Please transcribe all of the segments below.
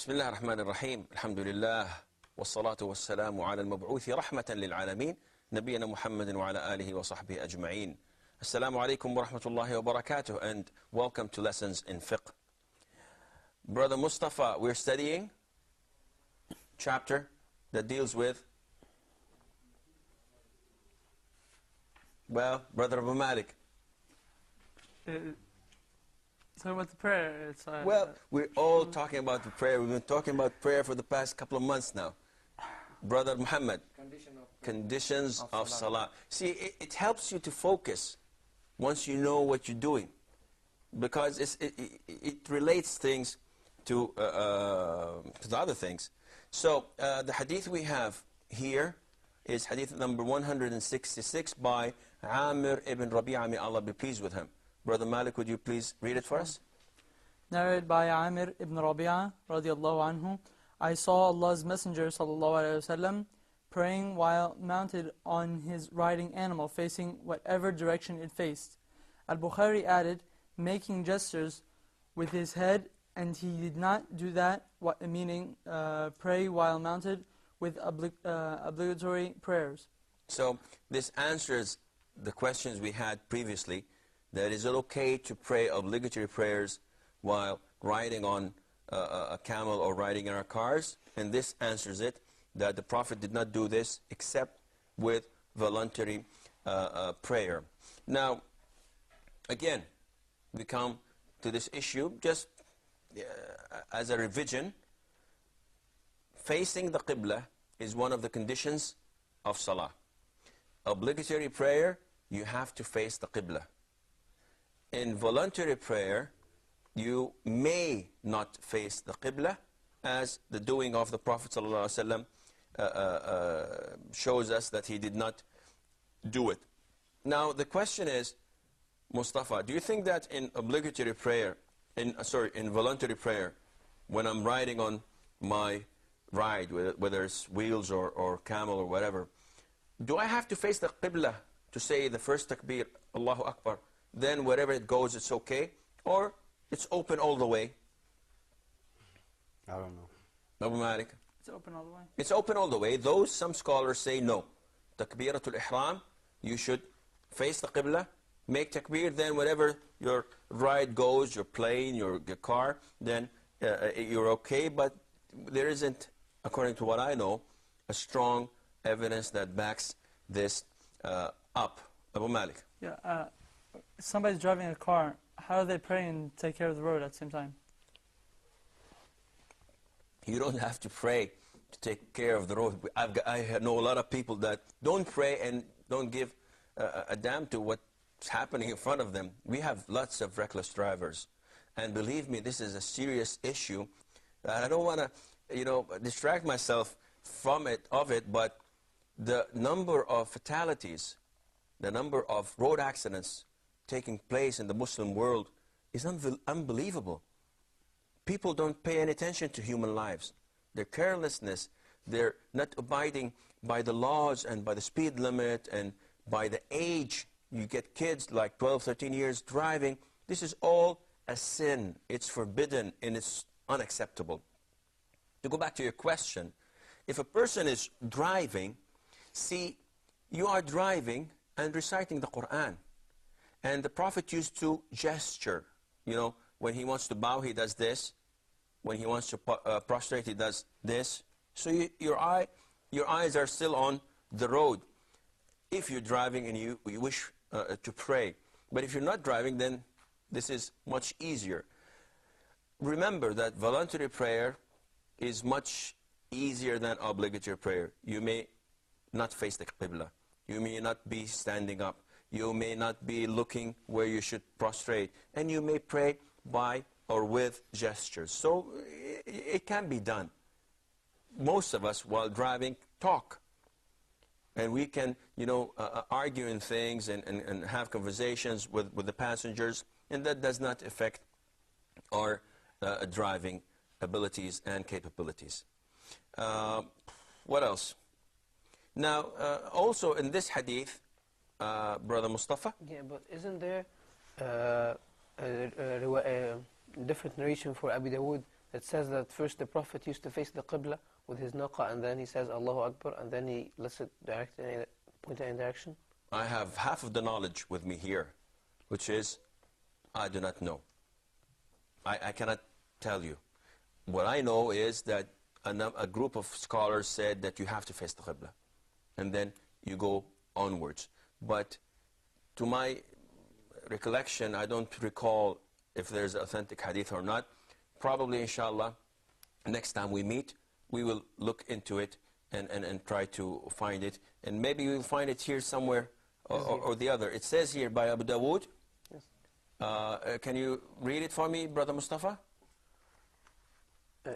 بسم الله الرحمن الرحيم الحمد لله والصلاة والسلام على المبعوث رحمة للعالمين نبينا محمد وعلى آله وصحبه أجمعين. Assalamu alaikum wa rahmatullahi wa barakatuh, and welcome to Lessons in Fiqh. Brother Mustafa, we're studying chapter that deals with, well, Brother Abu Malik. Talking about the prayer. Well, we're all talking about the prayer. We've been talking about prayer for the past couple of months now. Brother Muhammad, conditions of salah. See, it helps you to focus once you know what you're doing, because it relates things to the other things. So the hadith we have here is hadith number 166 by Amir ibn Rabi'a, may Allah be pleased with him. Brother Malik, would you please read it for us? Narrated by Amir ibn Rabi'a radiallahu anhu, I saw Allah's Messenger sallallahu alayhi wasallam praying while mounted on his riding animal, facing whatever direction it faced. Al-Bukhari added, making gestures with his head, and he did not do that, meaning pray while mounted with obligatory prayers. So this answers the questions we had previously, that is it okay to pray obligatory prayers while riding on a camel or riding in our cars? And this answers it, that the Prophet did not do this except with voluntary prayer. Now, again, we come to this issue just as a revision. Facing the Qibla is one of the conditions of Salah. Obligatory prayer, you have to face the Qibla. In voluntary prayer, you may not face the Qibla, as the doing of the Prophet ﷺ shows us that he did not do it. Now the question is, Mustafa, do you think that in obligatory prayer, in voluntary prayer, when I'm riding on my ride, whether it's wheels or camel or whatever, do I have to face the Qibla to say the first takbir, Allahu Akbar, then wherever it goes it's okay, or it's open all the way? I don't know. Abu Malik? It's open all the way. It's open all the way, though some scholars say no. Takbiratul Ihram, you should face the Qibla, make takbir, then wherever your ride goes, your plane, your car, then you're okay. But there isn't, according to what I know, a strong evidence that backs this up. Abu Malik? Yeah. Somebody's driving a car. How do they pray and take care of the road at the same time? You don't have to pray to take care of the road. I know a lot of people that don't pray and don't give a damn to what's happening in front of them. We have lots of reckless drivers. And believe me, this is a serious issue. I don't want to, distract myself from it, but the number of fatalities, the number of road accidents taking place in the Muslim world is unbelievable. People don't pay any attention to human lives. Their carelessness, they're not abiding by the laws and by the speed limit and by the age. You get kids like 12, 13 years driving. This is all a sin. It's forbidden and it's unacceptable. To go back to your question, if a person is driving, see, you are driving and reciting the Quran. And the Prophet used to gesture. When he wants to bow, he does this. When he wants to prostrate, he does this. So your eyes are still on the road if you're driving and you wish to pray. But if you're not driving, then this is much easier. Remember that voluntary prayer is much easier than obligatory prayer. You may not face the Qibla. You may not be standing up. You may not be looking where you should prostrate. And you may pray by or with gestures. So it can be done. Most of us, while driving, talk. And we can, argue in things and have conversations with the passengers. And that does not affect our driving abilities and capabilities. What else? Now, also in this hadith, Brother Mustafa? Yeah, but isn't there a different narration for Abu Dawood It says that first the Prophet used to face the Qibla with his naqa, and then he says Allahu Akbar, and then he lets it point in any direction. I have half of the knowledge with me here, which is, I do not know. I cannot tell you. What I know is that a group of scholars said that you have to face the Qibla, and then you go onwards. But to my recollection, I don't recall if there's authentic hadith or not. Probably, inshallah, next time we meet, we will look into it and try to find it. And maybe we'll find it here somewhere or the other. It says here by Abu Dawood. Yes. Can you read it for me, Brother Mustafa?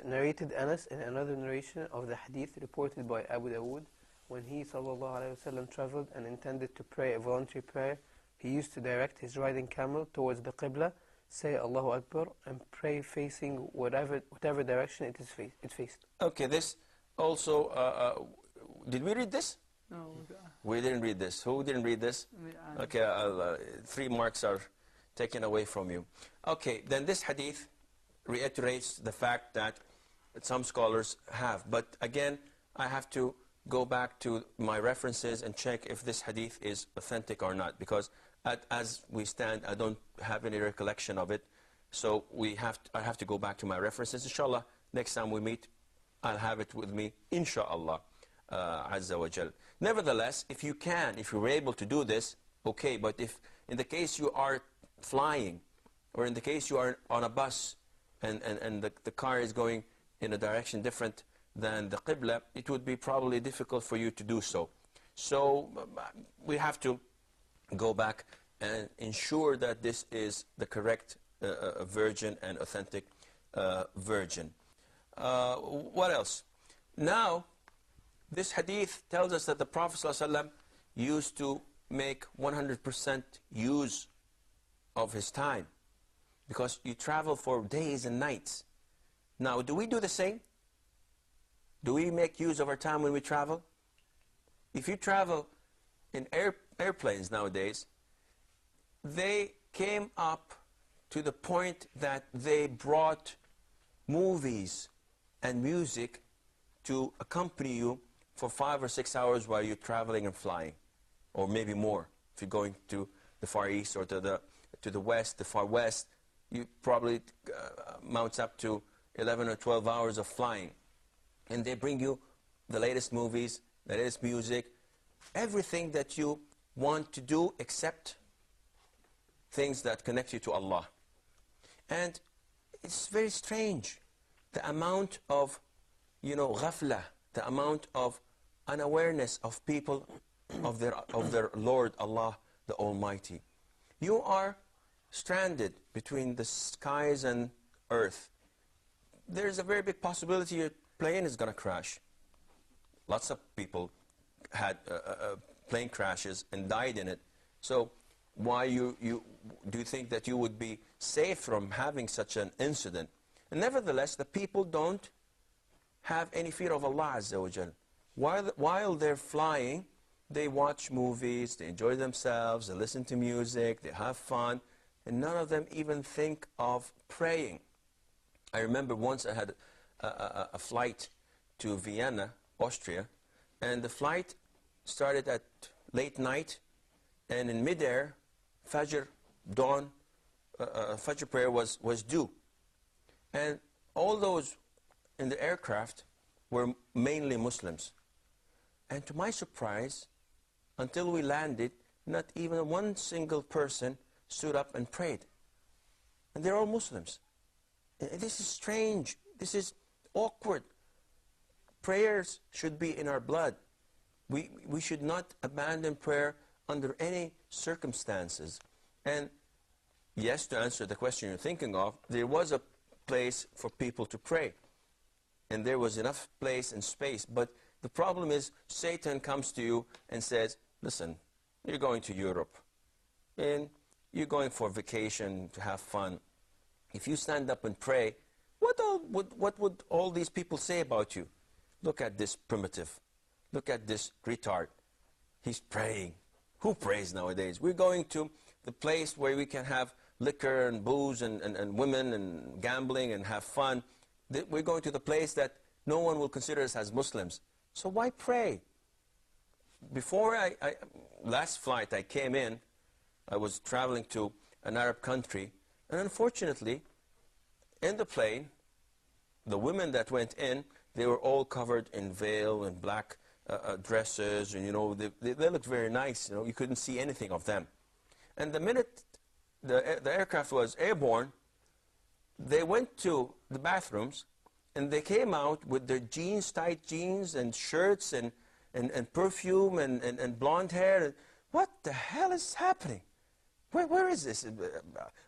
Narrated Anas in another narration of the hadith reported by Abu Dawood, when he ﷺ traveled and intended to pray a voluntary prayer, he used to direct his riding camel towards the Qibla, say Allahu Akbar, and pray facing whatever direction it faced. Okay, this also, did we read this? No. We didn't read this. Who didn't read this? Okay, 3 marks are taken away from you. Okay, then this hadith reiterates the fact that some scholars have. But again, I have to go back to my references and check if this hadith is authentic or not, because as we stand, I don't have any recollection of it. So I have to go back to my references. Inshallah, next time we meet, I'll have it with me, inshallah, Azza wa Jal. Nevertheless, if you're able to do this, okay, but if in the case you are flying, or in the case you are on a bus, and the car is going in a direction different than the Qibla, it would be probably difficult for you to do so. So we have to go back and ensure that this is the correct version and authentic version. What else? Now, this hadith tells us that the Prophet ﷺ used to make 100% use of his time, because you travel for days and nights. Now, do we do the same? Do we make use of our time when we travel? If you travel in airplanes nowadays, they came up to the point that they brought movies and music to accompany you for 5 or 6 hours while you're traveling and flying, or maybe more. If you're going to the Far East or to the West, the Far West, you probably mounts up to 11 or 12 hours of flying. And they bring you the latest movies, the latest music, everything that you want to do except things that connect you to Allah. And it's very strange, the amount of, ghafla, the amount of unawareness of people of their Lord Allah the Almighty. You are stranded between the skies and earth. There's a very big possibility your plane is going to crash. Lots of people had plane crashes and died in it. So why do you think that you would be safe from having such an incident? And nevertheless, the people don't have any fear of Allah Azza wa Jal. While they're flying, they watch movies, they enjoy themselves, they listen to music, they have fun, and none of them even think of praying. I remember once I had a flight to Vienna, Austria, and the flight started at late night, and in midair, Fajr, dawn, Fajr prayer was due. And all those in the aircraft were mainly Muslims. And to my surprise, until we landed, not even one single person stood up and prayed. And they're all Muslims. And this is strange. This is awkward. Prayers should be in our blood. We should not abandon prayer under any circumstances. And yes, to answer the question you're thinking of, there was a place for people to pray. And there was enough place and space. But the problem is, Satan comes to you and says, listen, you're going to Europe, and you're going for vacation to have fun. If you stand up and pray, what would all these people say about you? Look at this primitive. Look at this retard. He's praying. Who prays nowadays? We're going to the place where we can have liquor and booze and women and gambling and have fun. We're going to the place that no one will consider us as Muslims. So why pray? Before last flight I came in, I was traveling to an Arab country, and unfortunately, in the plane, the women that went in, they were all covered in veil and black dresses, and they looked very nice. You couldn't see anything of them. And the minute the aircraft was airborne, they went to the bathrooms, and they came out with their jeans, tight jeans, and shirts, and perfume, and blonde hair. What the hell is happening? Where is this?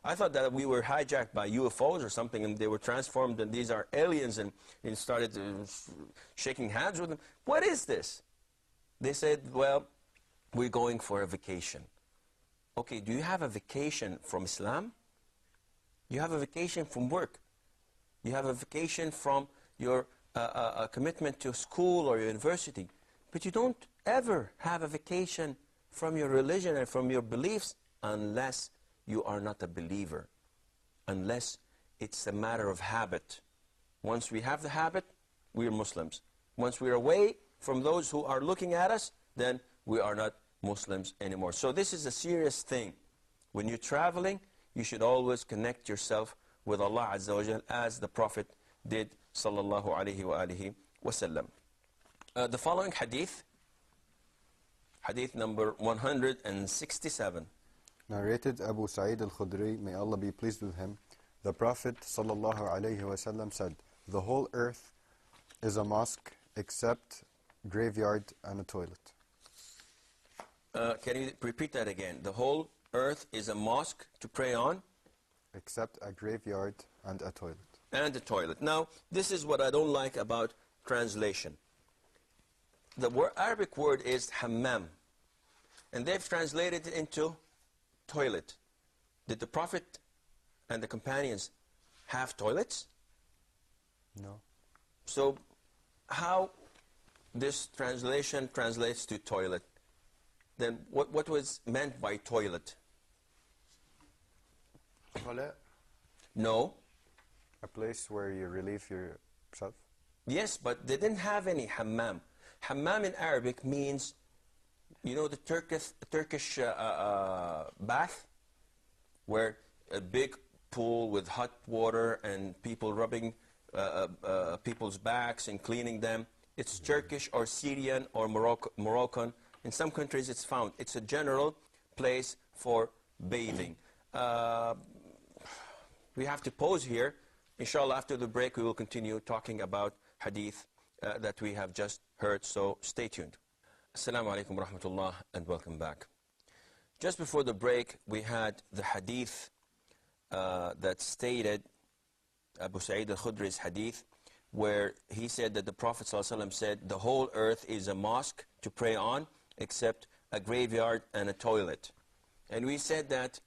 I thought that we were hijacked by UFOs or something, and they were transformed, and these are aliens, and started shaking hands with them. What is this? They said, well, we're going for a vacation. Okay, do you have a vacation from Islam? You have a vacation from work. You have a vacation from your commitment to school or university. But you don't ever have a vacation from your religion and from your beliefs unless you are not a believer, unless it's a matter of habit. Once we have the habit, we are Muslims. Once we are away from those who are looking at us, then we are not Muslims anymore. So this is a serious thing. When you're traveling, you should always connect yourself with Allah Azza wa Jal, as the Prophet did, sallallahu alayhi wa alihi wa sallam. The following hadith, hadith number 167. Narrated Abu Sa'id al-Khudri, may Allah be pleased with him, the Prophet sallallahu alayhi wa sallam said, the whole earth is a mosque except graveyard and a toilet. Can you repeat that again? The whole earth is a mosque to pray on? Except a graveyard and a toilet. And a toilet. Now, this is what I don't like about translation. The Arabic word is hammam, and they've translated it into toilet. Did the Prophet and the companions have toilets? No. So how this translation translates to toilet? Then what was meant by toilet? Toilet? No. A place where you relieve yourself? Yes, but they didn't have any hammam. Hammam in Arabic means, the Turkish bath, where a big pool with hot water and people rubbing people's backs and cleaning them. It's Turkish or Syrian or Moroccan. In some countries it's found. It's a general place for bathing. We have to pause here. Inshallah, after the break, we will continue talking about hadith that we have just heard, so stay tuned. Assalamu alaikum wa rahmatullah, and welcome back. Just before the break, we had the hadith that stated, Abu Sa'id al-Khudri's hadith, where he said that the Prophet ﷺ said, the whole earth is a mosque to pray on, except a graveyard and a toilet. And we said that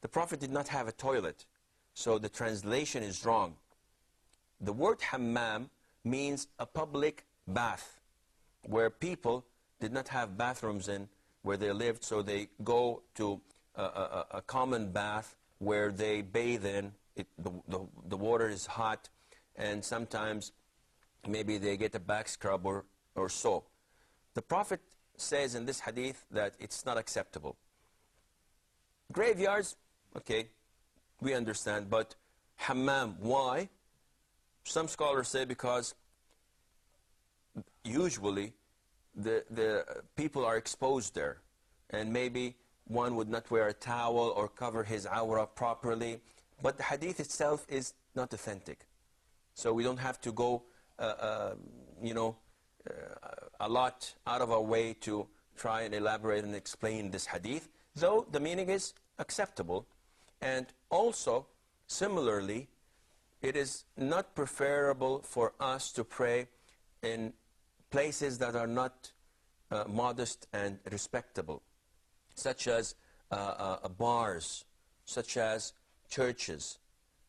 the Prophet did not have a toilet, so the translation is wrong. The word hammam means a public bath, where people did not have bathrooms in where they lived, so they go to a common bath where they bathe in. The water is hot, and sometimes maybe they get a back scrub or so. The Prophet says in this hadith that it's not acceptable. Graveyards, okay, we understand, but hammam, why? Some scholars say because usually the people are exposed there, and maybe one would not wear a towel or cover his awrah properly, but the hadith itself is not authentic. So we don't have to go, a lot out of our way to try and elaborate and explain this hadith, though the meaning is acceptable. And also, similarly, it is not preferable for us to pray in places that are not modest and respectable, such as bars, such as churches,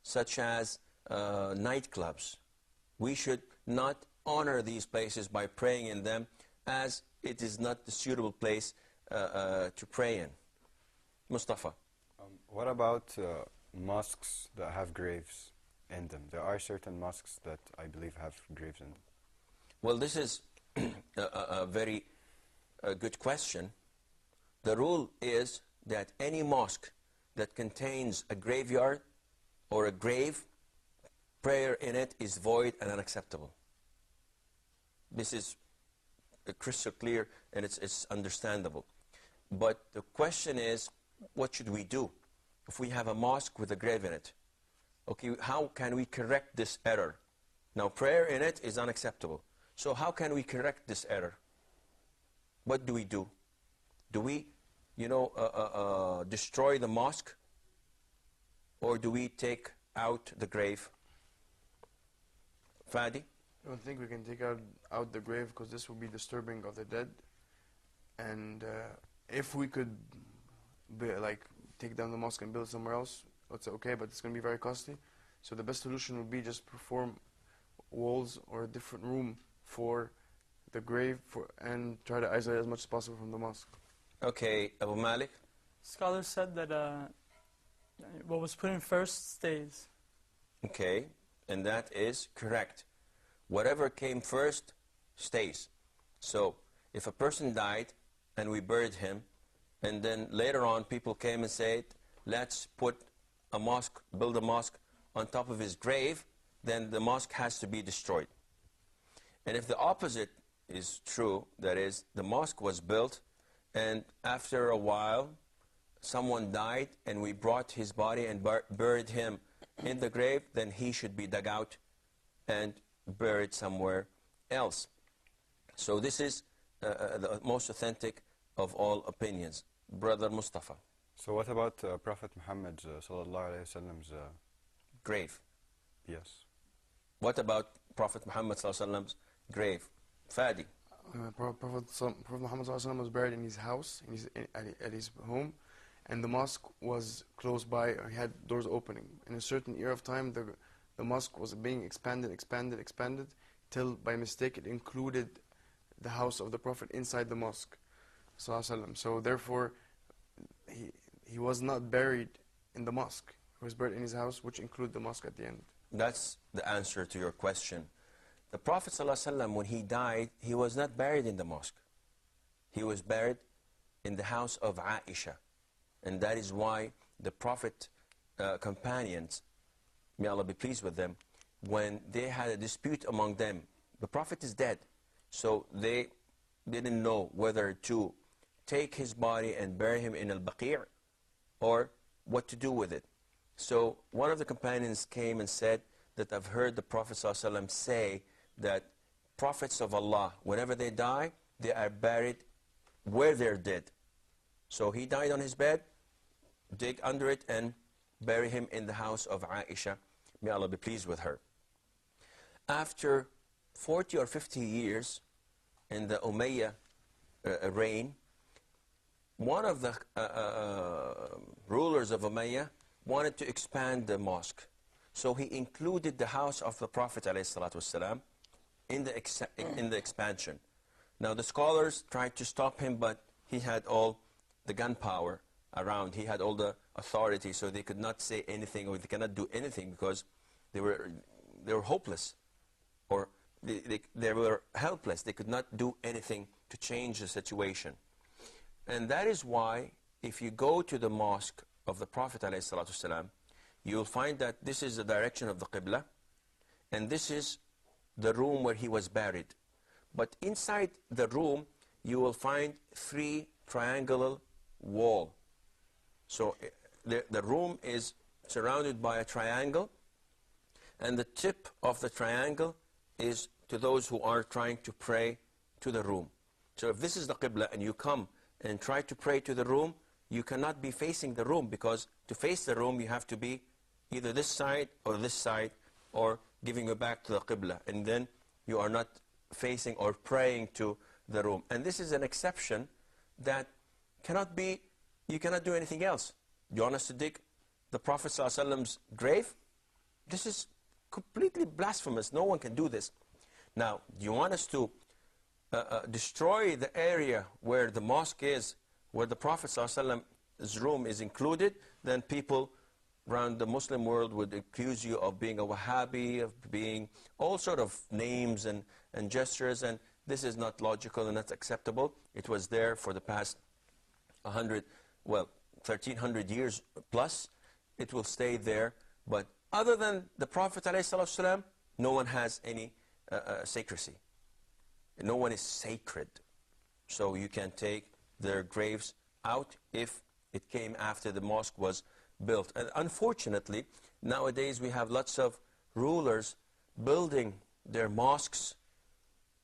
such as nightclubs. We should not honor these places by praying in them, as it is not the suitable place to pray in. Mustafa. What about mosques that have graves in them? There are certain mosques that I believe have graves in them. Well, this is a very good question. The rule is that any mosque that contains a graveyard or a grave, prayer in it is void and unacceptable. This is crystal clear and it's understandable. But the question is, what should we do if we have a mosque with a grave in it? Okay, how can we correct this error? Now, prayer in it is unacceptable. So how can we correct this error? What do we do? Do we, destroy the mosque? Or do we take out the grave? Fadi? I don't think we can take out the grave because this will be disturbing of the dead. And if we could take down the mosque and build somewhere else, it's okay, but it's going to be very costly. So the best solution would be just perform walls or a different room for the grave and try to isolate as much as possible from the mosque. Okay, Abu Malik? Scholars said that what was put in first stays. Okay, and that is correct. Whatever came first stays. So if a person died and we buried him, and then later on people came and said, let's put a mosque, build a mosque on top of his grave, then the mosque has to be destroyed. And if the opposite is true, that is, the mosque was built and after a while someone died and we brought his body and buried him in the grave, then he should be dug out and buried somewhere else. So this is the most authentic of all opinions. Brother Mustafa. So what about Prophet Muhammad sallallahu alaihi wasallam's grave? Yes. What about Prophet Muhammad sallallahu alaihi wasallam's grave? Fadi. Prophet Muhammad sallallahu alaihi wasallam was buried in his house, at his home, and the mosque was close by, or he had doors opening. In a certain era of time, the mosque was being expanded, till by mistake it included the house of the Prophet inside the mosque. So therefore, he was not buried in the mosque. He was buried in his house, which included the mosque at the end. That's the answer to your question. The Prophet ﷺ, when he died, he was not buried in the mosque. He was buried in the house of Aisha. And that is why the Prophet companions, may Allah be pleased with them, when they had a dispute among them, the Prophet is dead. So they didn't know whether to take his body and bury him in al-Baqi' or what to do with it. So one of the companions came and said that I've heard the Prophet ﷺ say that prophets of Allah, whenever they die, they are buried where they're dead. So he died on his bed, dig under it and bury him in the house of Aisha. May Allah be pleased with her. After 40 or 50 years in the Umayyah reign, one of the rulers of Umayyah wanted to expand the mosque. So he included the house of the Prophet ﷺ in the expansion. Now the scholars tried to stop him, but he had all the gunpowder around. He had all the authority, so they could not say anything, or they cannot do anything because they were hopeless, or they were helpless. They could not do anything to change the situation. And that is why if you go to the mosque of the Prophet ﷺ, you will find that this is the direction of the Qibla, and this is the room where he was buried. But inside the room, you will find 3 triangular walls. So the room is surrounded by a triangle, and the tip of the triangle is to those who are trying to pray to the room. So if this is the Qibla and you come and try to pray to the room, you cannot be facing the room, because to face the room you have to be either this side, or giving your back to the Qibla, and then you are not facing or praying to the room. And this is an exception that cannot be, you cannot do anything else. You want us to dig the Prophet ﷺ's grave? This is completely blasphemous. No one can do this. Now, do you want us to destroy the area where the mosque is, where the Prophet ﷺ's room is included? Then people around the Muslim world would accuse you of being a Wahhabi, of being all sort of names and gestures, and this is not logical and not acceptable. It was there for the past 1300 years plus. It will stay there. But other than the Prophet ﷺ, no one has any sacredcy. No one is sacred. So you can take their graves out if it came after the mosque was built. And unfortunately, nowadays we have lots of rulers building their mosques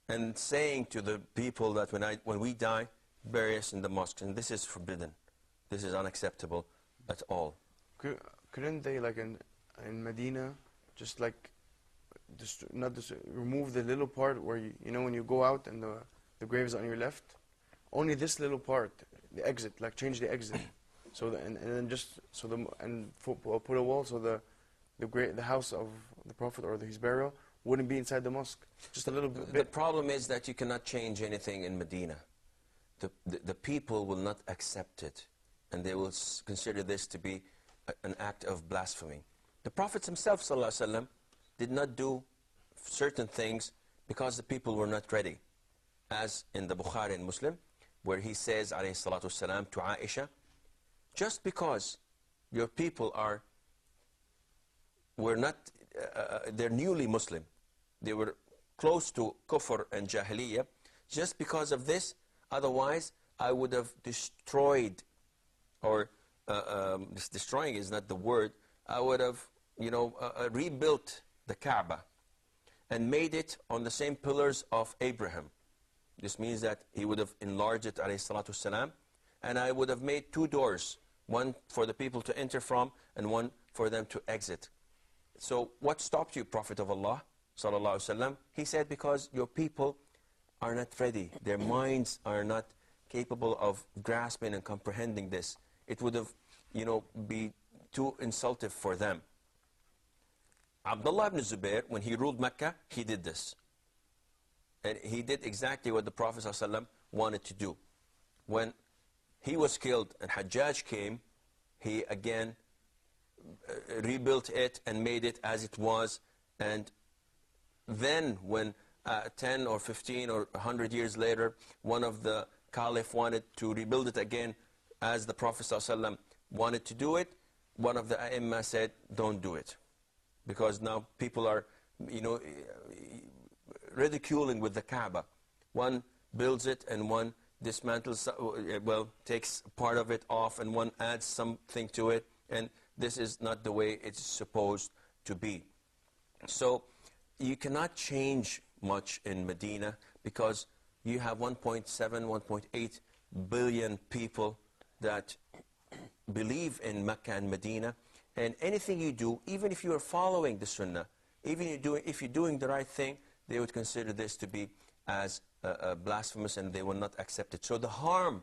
and saying to the people that when we die, bury us in the mosques. And this is forbidden. This is unacceptable at all. Couldn't they, like in Medina, just like remove the little part where you know when you go out and the grave is on your left, only this little part, the exit, like change the exit, so and then just put a wall so the house of the Prophet or his burial wouldn't be inside the mosque, just a little bit. The problem is that you cannot change anything in Medina. The people will not accept it, and they will consider this to be an act of blasphemy. The Prophet himself, ﷺ, did not do certain things because the people were not ready. As in the Bukhari and Muslim, where he says, alayhi salatu wasalam, to Aisha, just because your people they're newly Muslim, they were close to kufr and jahiliyyah, just because of this, otherwise I would have destroyed, or destroying is not the word, I would have rebuilt the Kaaba and made it on the same pillars of Abraham. This means that he would have enlarged it, alayhi salatu wasalam, and I would have made 2 doors, one for the people to enter from and one for them to exit. So what stopped you, Prophet of Allah, sallallahu alaihi wasallam? He said, because your people are not ready. Their minds are not capable of grasping and comprehending this. It would have, be too insultive for them. Abdullah ibn Zubair, when he ruled Mecca, he did this. And he did exactly what the Prophet ﷺ wanted to do. When he was killed and Hajjaj came, he again rebuilt it and made it as it was. And then when 10 or 15 or 100 years later, one of the caliph wanted to rebuild it again as the Prophet ﷺ wanted to do it, one of the A'imma said, don't do it. Because now people are, ridiculing with the Kaaba. One builds it and one dismantles, takes part of it off, and one adds something to it. And this is not the way it's supposed to be. So you cannot change much in Medina because you have 1.7, 1.8 billion people that believe in Mecca and Medina. And anything you do, even if you are following the Sunnah, even if you're doing the right thing, they would consider this to be as blasphemous, and they will not accept it. So the harm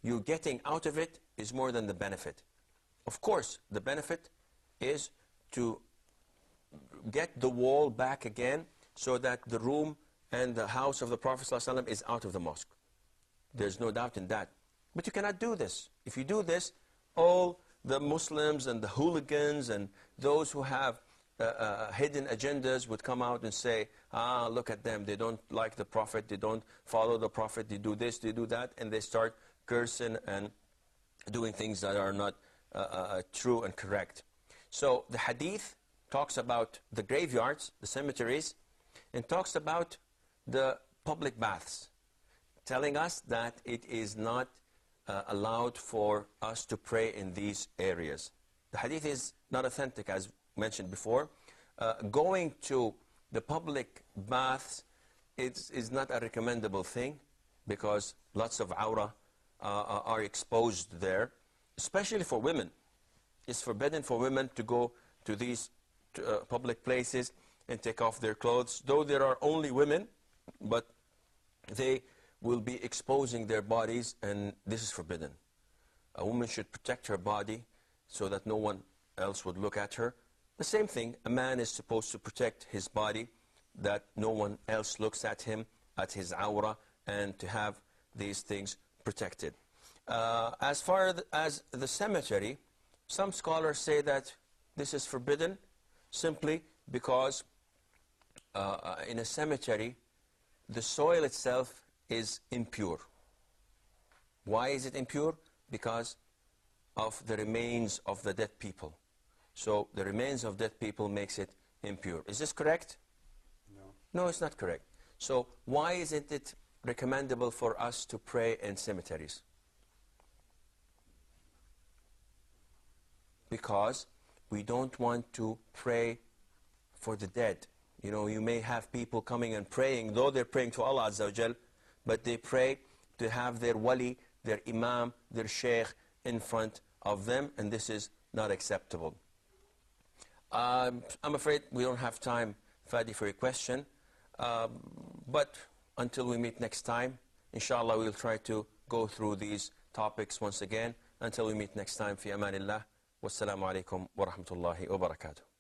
you're getting out of it is more than the benefit. Of course, the benefit is to get the wall back again so that the room and the house of the Prophet ﷺ is out of the mosque. There's no doubt in that. But you cannot do this. If you do this, all the Muslims and the hooligans and those who have hidden agendas would come out and say, look at them, they don't like the Prophet, they don't follow the Prophet, they do this, they do that, and they start cursing and doing things that are not true and correct. So the hadith talks about the graveyards, the cemeteries, and talks about the public baths, telling us that it is not allowed for us to pray in these areas. The hadith is not authentic, as mentioned before. Going to the public baths is not a recommendable thing because lots of awrah are exposed there, especially for women. It's forbidden for women to go to these public places and take off their clothes, though there are only women, but they will be exposing their bodies, and this is forbidden. A woman should protect her body so that no one else would look at her. The same thing, a man is supposed to protect his body, that no one else looks at him, at his awrah, and to have these things protected. As far as the cemetery, some scholars say that This is forbidden simply because in a cemetery, the soil itself is impure. Why is it impure? Because of the remains of the dead people. So the remains of dead people makes it impure. Is this correct? No. No, it's not correct. So why isn't it recommendable for us to pray in cemeteries? Because we don't want to pray for the dead. You know, you may have people coming and praying, though they're praying to Allah Azza wa Jal, but they pray to have their wali, their imam, their sheikh in front of them, and this is not acceptable. I'm afraid we don't have time, Fadi, for your question. But until we meet next time, inshallah, we'll try to go through these topics once again. Until we meet next time, fi amanillah. Wassalamu alaikum wa rahmatullahi wa barakatuh.